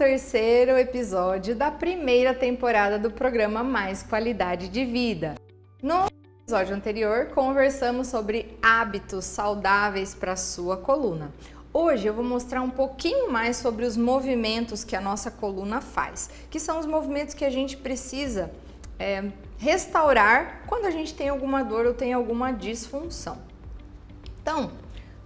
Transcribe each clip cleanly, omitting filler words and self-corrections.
terceiro episódio da primeira temporada do programa Mais Qualidade de Vida. No episódio anterior, conversamos sobre hábitos saudáveis para a sua coluna. Hoje eu vou mostrar um pouquinho mais sobre os movimentos que a nossa coluna faz, que são os movimentos que a gente precisa restaurar quando a gente tem alguma dor ou tem alguma disfunção. Então,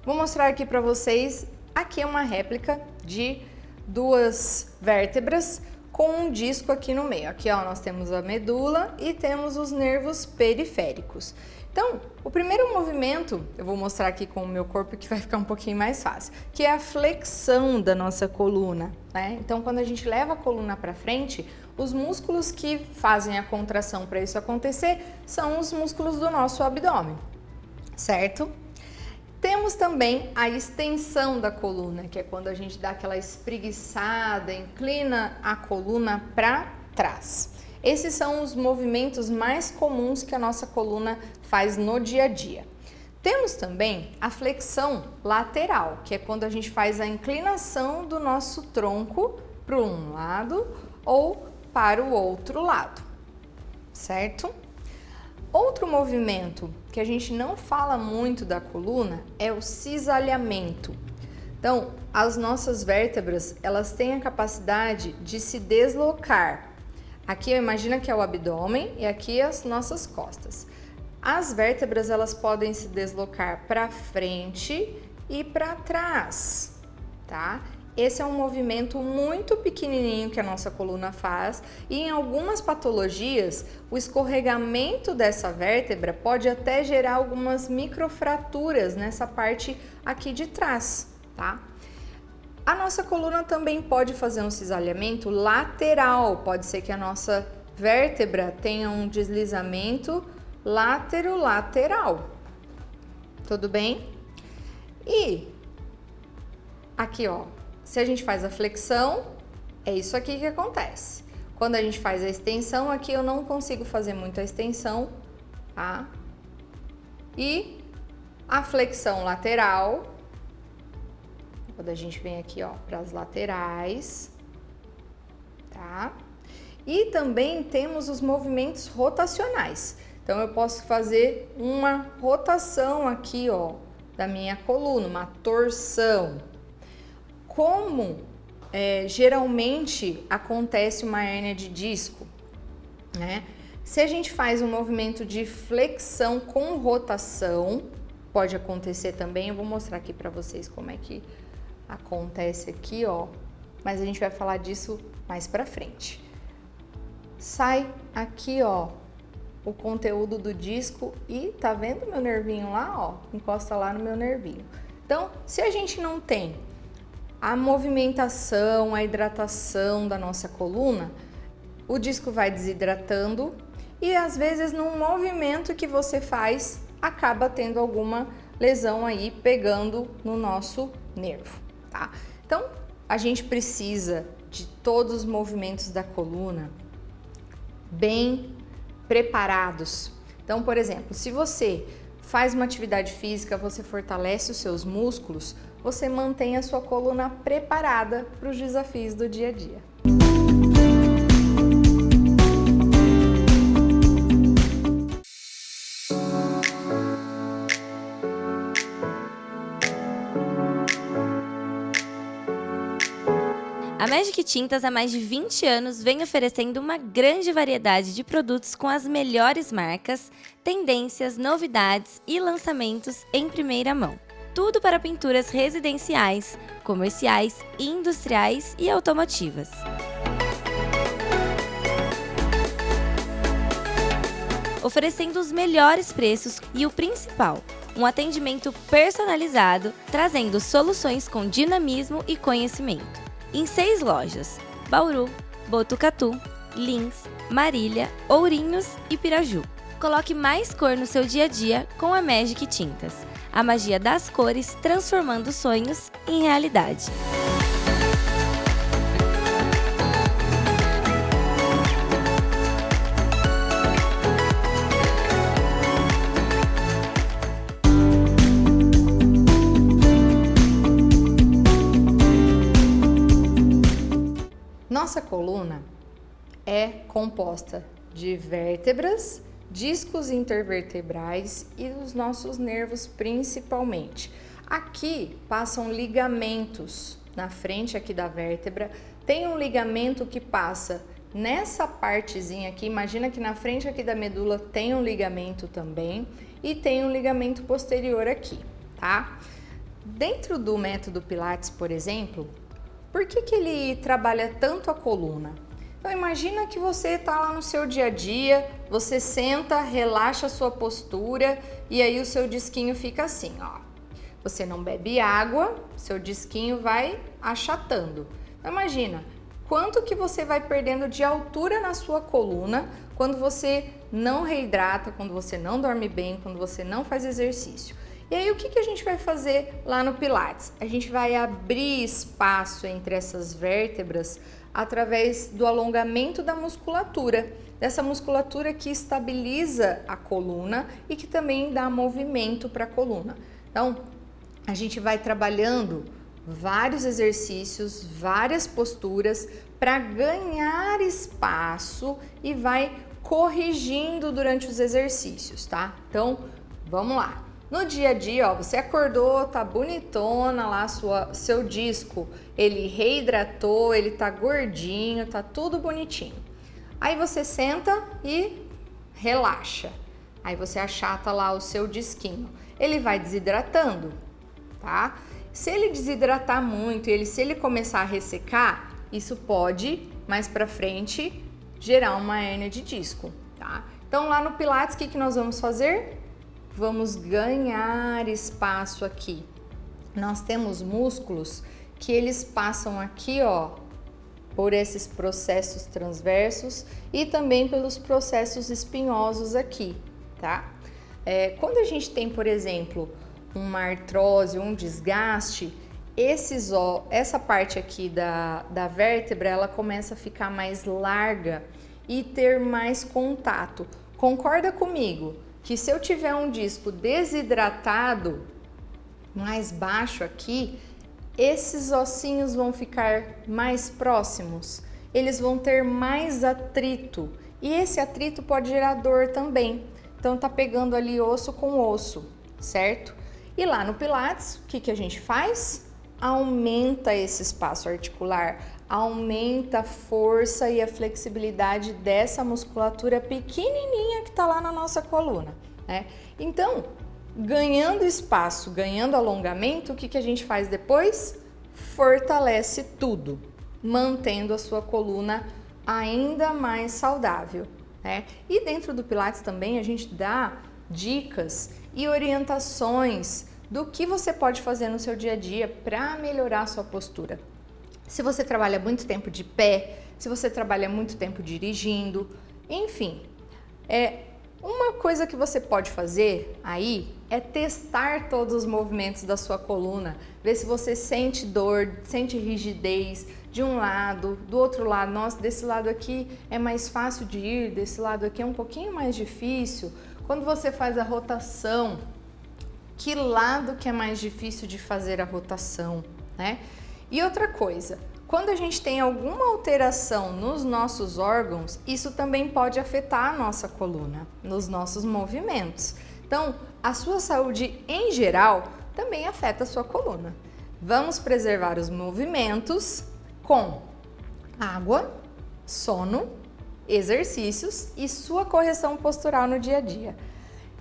vou mostrar aqui para vocês, aqui é uma réplica de duas vértebras com um disco aqui no meio. Aqui ó, nós temos a medula e temos os nervos periféricos. Então, o primeiro movimento, eu vou mostrar aqui com o meu corpo que vai ficar um pouquinho mais fácil, que é a flexão da nossa coluna, né? Então, quando a gente leva a coluna para frente, os músculos que fazem a contração para isso acontecer são os músculos do nosso abdômen, certo? Temos também a extensão da coluna, que é quando a gente dá aquela espreguiçada, inclina a coluna para trás. Esses são os movimentos mais comuns que a nossa coluna faz no dia a dia. Temos também a flexão lateral, que é quando a gente faz a inclinação do nosso tronco para um lado ou para o outro lado, certo? Outro movimento que a gente não fala muito da coluna é o cisalhamento. Então, as nossas vértebras, elas têm a capacidade de se deslocar. Aqui, imagina que é o abdômen e aqui as nossas costas. As vértebras, elas podem se deslocar para frente e para trás, tá? Esse é um movimento muito pequenininho que a nossa coluna faz e em algumas patologias o escorregamento dessa vértebra pode até gerar algumas microfraturas nessa parte aqui de trás, tá? A nossa coluna também pode fazer um cisalhamento lateral, pode ser que a nossa vértebra tenha um deslizamento lateral, tudo bem? E aqui ó, se a gente faz a flexão, é isso aqui que acontece. Quando a gente faz a extensão, aqui eu não consigo fazer muito a extensão, tá? E a flexão lateral, quando a gente vem aqui, ó, para as laterais, tá? E também temos os movimentos rotacionais. Então, eu posso fazer uma rotação aqui, ó, da minha coluna, uma torção. Como geralmente acontece uma hérnia de disco, né? Se a gente faz um movimento de flexão com rotação, pode acontecer também, eu vou mostrar aqui para vocês como é que acontece aqui, ó, mas a gente vai falar disso mais para frente. Sai aqui, ó, o conteúdo do disco e tá vendo meu nervinho lá, ó? Encosta lá no meu nervinho. Então, se a gente não tem a movimentação, a hidratação da nossa coluna, o disco vai desidratando e às vezes num movimento que você faz, acaba tendo alguma lesão aí pegando no nosso nervo, tá? Então, a gente precisa de todos os movimentos da coluna bem preparados. Então, por exemplo, se você faz uma atividade física, você fortalece os seus músculos, você mantém a sua coluna preparada para os desafios do dia a dia. A Magic Tintas há mais de 20 anos vem oferecendo uma grande variedade de produtos com as melhores marcas, tendências, novidades e lançamentos em primeira mão. Tudo para pinturas residenciais, comerciais, industriais e automotivas. Oferecendo os melhores preços e o principal, um atendimento personalizado, trazendo soluções com dinamismo e conhecimento. Em 6 lojas: Bauru, Botucatu, Lins, Marília, Ourinhos e Piraju. Coloque mais cor no seu dia a dia com a Magic Tintas. A magia das cores transformando sonhos em realidade. nossa coluna é composta de vértebras, discos intervertebrais e os nossos nervos principalmente. Aqui passam ligamentos na frente aqui da vértebra, tem um ligamento que passa nessa partezinha aqui, imagina que na frente aqui da medula tem um ligamento também e tem um ligamento posterior aqui, tá? Dentro do método Pilates, por exemplo, por que ele trabalha tanto a coluna? Então imagina que você está lá no seu dia a dia, você senta, relaxa a sua postura e aí o seu disquinho fica assim, ó. Você não bebe água, seu disquinho vai achatando. Então imagina, quanto que você vai perdendo de altura na sua coluna quando você não reidrata, quando você não dorme bem, quando você não faz exercício. E aí o que a gente vai fazer lá no Pilates? A gente vai abrir espaço entre essas vértebras através do alongamento da musculatura, dessa musculatura que estabiliza a coluna e que também dá movimento para a coluna. Então, a gente vai trabalhando vários exercícios, várias posturas para ganhar espaço e vai corrigindo durante os exercícios, tá? Então, vamos lá. No dia a dia, ó, você acordou, tá bonitona lá, seu disco, ele reidratou, ele tá gordinho, tá tudo bonitinho. Aí você senta e relaxa. Aí você achata lá o seu disquinho. Ele vai desidratando, tá? Se ele desidratar muito, se ele começar a ressecar, isso pode, mais pra frente, gerar uma hérnia de disco, tá? Então lá no Pilates, o que nós vamos fazer? Vamos ganhar espaço aqui. Nós temos músculos que eles passam aqui, ó, por esses processos transversos e também pelos processos espinhosos aqui, tá? Quando a gente tem, por exemplo, uma artrose, um desgaste, essa parte aqui da vértebra, ela começa a ficar mais larga e ter mais contato. Concorda comigo que se eu tiver um disco desidratado, mais baixo aqui, esses ossinhos vão ficar mais próximos, eles vão ter mais atrito e esse atrito pode gerar dor também. Então tá pegando ali osso com osso, certo? E lá no Pilates, o que a gente faz? Aumenta esse espaço articular, aumenta a força e a flexibilidade dessa musculatura pequenininha que está lá na nossa coluna, né? Então, ganhando espaço, ganhando alongamento, o que a gente faz depois? Fortalece tudo, mantendo a sua coluna ainda mais saudável, né? E dentro do Pilates também a gente dá dicas e orientações do que você pode fazer no seu dia a dia para melhorar a sua postura. Se você trabalha muito tempo de pé, se você trabalha muito tempo dirigindo, enfim, uma coisa que você pode fazer aí é testar todos os movimentos da sua coluna, ver se você sente dor, sente rigidez de um lado, do outro lado, nossa, desse lado aqui é mais fácil de ir, desse lado aqui é um pouquinho mais difícil. Quando você faz a rotação, que lado que é mais difícil de fazer a rotação, né? E outra coisa, quando a gente tem alguma alteração nos nossos órgãos, isso também pode afetar a nossa coluna, nos nossos movimentos. Então, a sua saúde em geral também afeta a sua coluna. Vamos preservar os movimentos com água, sono, exercícios e sua correção postural no dia a dia.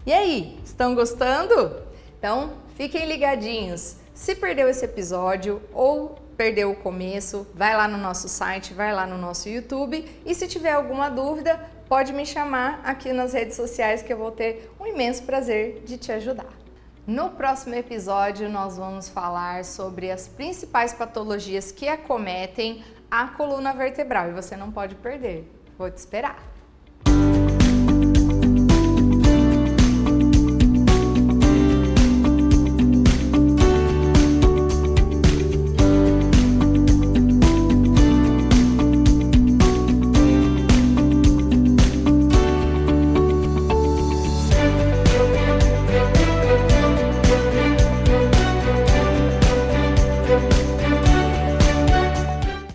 E aí, estão gostando? Então, fiquem ligadinhos. Se perdeu esse episódio ou perdeu o começo, vai lá no nosso site, vai lá no nosso YouTube e se tiver alguma dúvida, pode me chamar aqui nas redes sociais que eu vou ter um imenso prazer de te ajudar. No próximo episódio, nós vamos falar sobre as principais patologias que acometem a coluna vertebral e você não pode perder. Vou te esperar!